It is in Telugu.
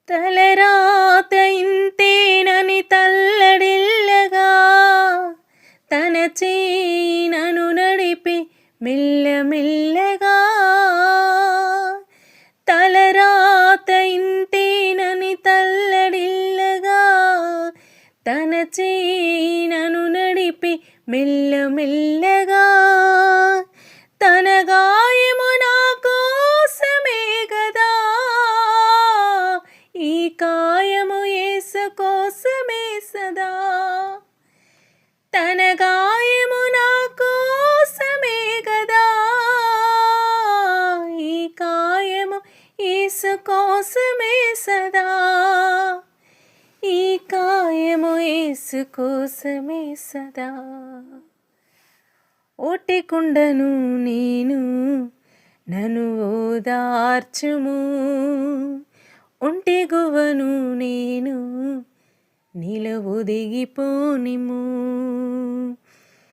తలరాత ఇంతేనని తల్లడిల్లగా తన చేయి నన్ను నడిపి మెల్లమెల్లగా. తలరాత ఇంతేనని తల్లడిల్లగా తన చేయి నన్ను నడిపి మెల్లమెల్లగా. తన గాయము నా కోసమే గదా, ఈ కాయము యేసు కోసమే సదా. తన గాయము నా కోసమే గదా, ఈ కాయము యేసు కోసమే సదా. ఈ కాయము యేసు కోసమే సదా. ఓటికుండను నేను, నన్ను ఓదార్చుము. ఒంటి గువ్వను నేను, నీలో ఒదిగిపోనిము.